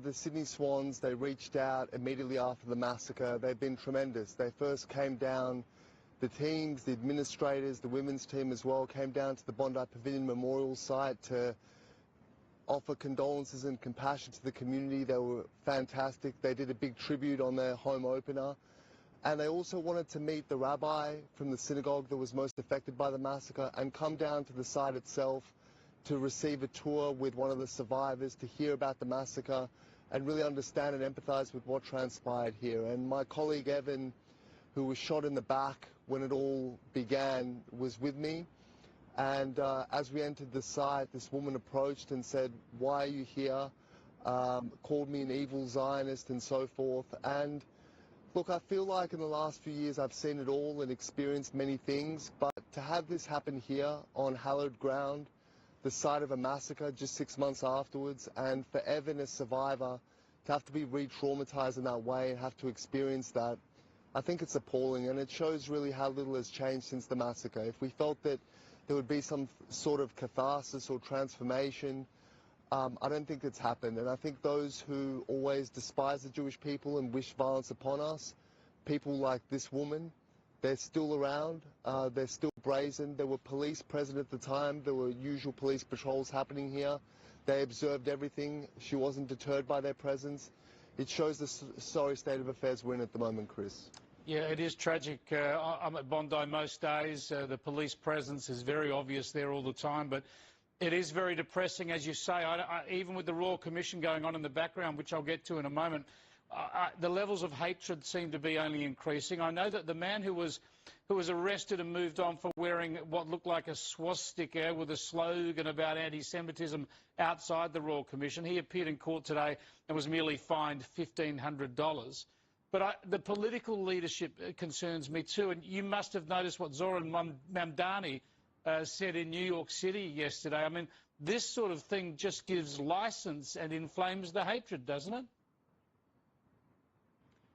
The Sydney Swans, they reached out immediately after the massacre. They've been tremendous. They first came down, the teams, the administrators, the women's team as well, came down to the Bondi Pavilion Memorial site to offer condolences and compassion to the community. They were fantastic. They did a big tribute on their home opener. And they also wanted to meet the rabbi from the synagogue that was most affected by the massacre and come down to the site itself to receive a tour with one of the survivors, to hear about the massacre and really understand and empathize with what transpired here. And my colleague Evan, who was shot in the back when it all began, was with me. And as we entered the site, this woman approached and said, "Why are you here?" Called me an evil Zionist and so forth. And look, I feel like in the last few years I've seen it all and experienced many things, but to have this happen here on hallowed ground, the site of a massacre just 6 months afterwards, and for Evan, a survivor, to have to be re-traumatized in that way and have to experience that, I think it's appalling, and it shows really how little has changed since the massacre. If we felt that there would be some sort of catharsis or transformation, I don't think it's happened. And I think those who always despise the Jewish people and wish violence upon us, people like this woman, they're still around, they're still brazen. There were police present at the time. There were usual police patrols happening here. They observed everything. She wasn't deterred by their presence. It shows the sorry state of affairs we're in at the moment, Chris. Yeah, it is tragic. I'm at Bondi most days. The police presence is very obvious there all the time, but it is very depressing, as you say. Even with the Royal Commission going on in the background, which I'll get to in a moment, the levels of hatred seem to be only increasing. I know that the man who was arrested and moved on for wearing what looked like a swastika with a slogan about anti-Semitism outside the Royal Commission, he appeared in court today and was merely fined $1,500. But the political leadership concerns me too, and you must have noticed what Zoran Mamdani said in New York City yesterday. I mean, this sort of thing just gives license and inflames the hatred, doesn't it?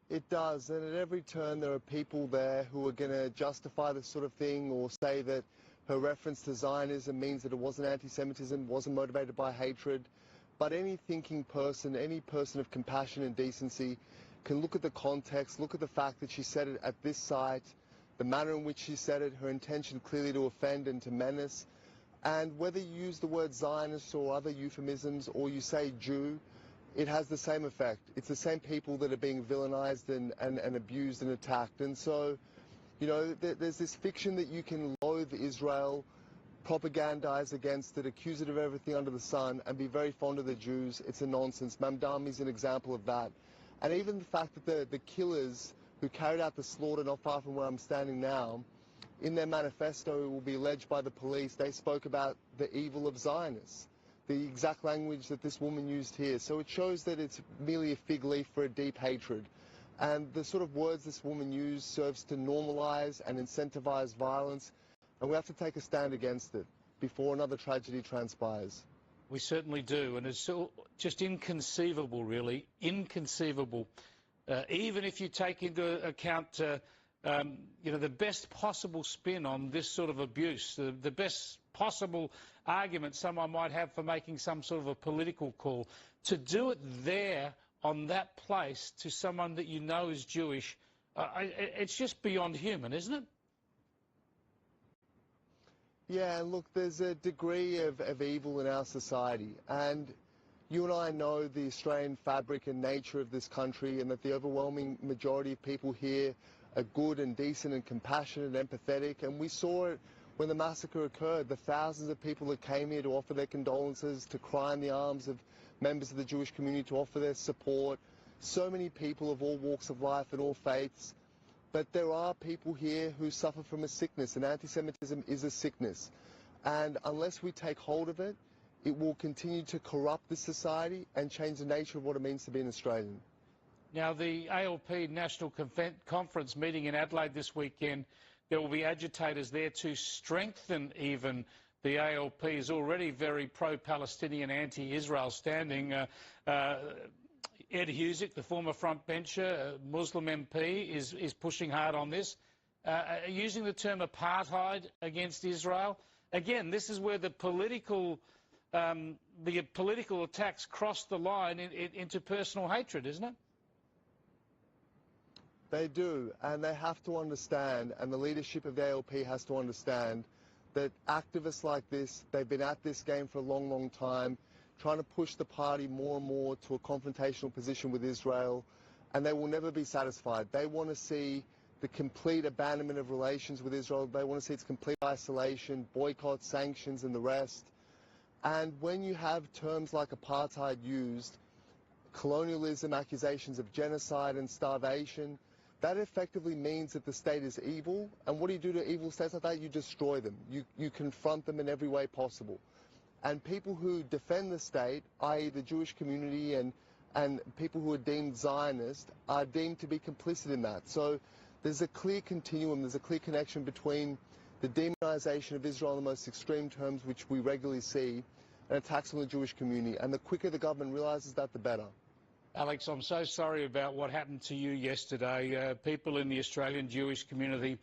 It does, and at every turn there are people there who are going to justify this sort of thing or say that her reference to Zionism means that it wasn't anti-Semitism, wasn't motivated by hatred. But any thinking person, any person of compassion and decency can look at the context, look at the fact that she said it at this site, the manner in which she said it, her intention clearly to offend and to menace. And whether you use the word Zionist or other euphemisms or you say Jew, it has the same effect. It's the same people that are being villainized and abused and attacked. And so, you know, there's this fiction that you can loathe Israel, propagandize against it, accuse it of everything under the sun, and be very fond of the Jews. It's a nonsense. Mamdani's an example of that. And even the fact that the killers who carried out the slaughter not far from where I'm standing now, in their manifesto, it will be alleged by the police, they spoke about the evil of Zionists, the exact language that this woman used here. So it shows that it's merely a fig leaf for a deep hatred. And the sort of words this woman used serves to normalize and incentivize violence, and we have to take a stand against it before another tragedy transpires. We certainly do, and it's just inconceivable, really, inconceivable. Even if you take into account, you know, the best possible spin on this sort of abuse, the best possible argument someone might have for making some sort of a political call, to do it there on that place to someone that you know is Jewish, it's just beyond human, isn't it? Yeah, look, there's a degree of evil in our society, and you and I know the Australian fabric and nature of this country, and that the overwhelming majority of people here are good and decent and compassionate and empathetic, and we saw it when the massacre occurred. The thousands of people that came here to offer their condolences, to cry in the arms of members of the Jewish community, to offer their support. So many people of all walks of life and all faiths. But there are people here who suffer from a sickness, and anti-Semitism is a sickness. And unless we take hold of it, it will continue to corrupt this society and change the nature of what it means to be an Australian. Now, the ALP National Conference meeting in Adelaide this weekend, there will be agitators there to strengthen even the ALP's already very pro-Palestinian, anti-Israel standing. Ed Husick, the former frontbencher, Muslim MP, is pushing hard on this, using the term apartheid against Israel. Again, this is where the political the political attacks cross the line into personal hatred, isn't it? They do, and they have to understand, and the leadership of the ALP has to understand, that activists like this, they've been at this game for a long, long time, trying to push the party more and more to a confrontational position with Israel, and they will never be satisfied. They want to see the complete abandonment of relations with Israel. They want to see its complete isolation, boycott, sanctions, and the rest. And when you have terms like apartheid used, colonialism, accusations of genocide and starvation, that effectively means that the state is evil. And what do you do to evil states like that? You destroy them. You confront them in every way possible. And people who defend the state, i.e. the Jewish community and people who are deemed Zionist, are deemed to be complicit in that. So there's a clear continuum, there's a clear connection between the demonization of Israel in the most extreme terms, which we regularly see, and attacks on the Jewish community. And the quicker the government realizes that, the better. Alex, I'm so sorry about what happened to you yesterday. People in the Australian Jewish community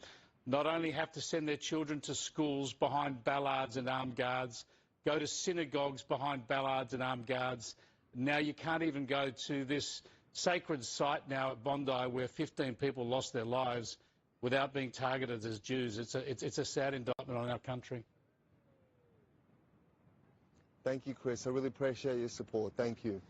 not only have to send their children to schools behind ballards and armed guards, go to synagogues behind ballards and armed guards. Now you can't even go to this sacred site now at Bondi where 15 people lost their lives without being targeted as Jews. It's a sad indictment on our country. Thank you, Chris. I really appreciate your support. Thank you.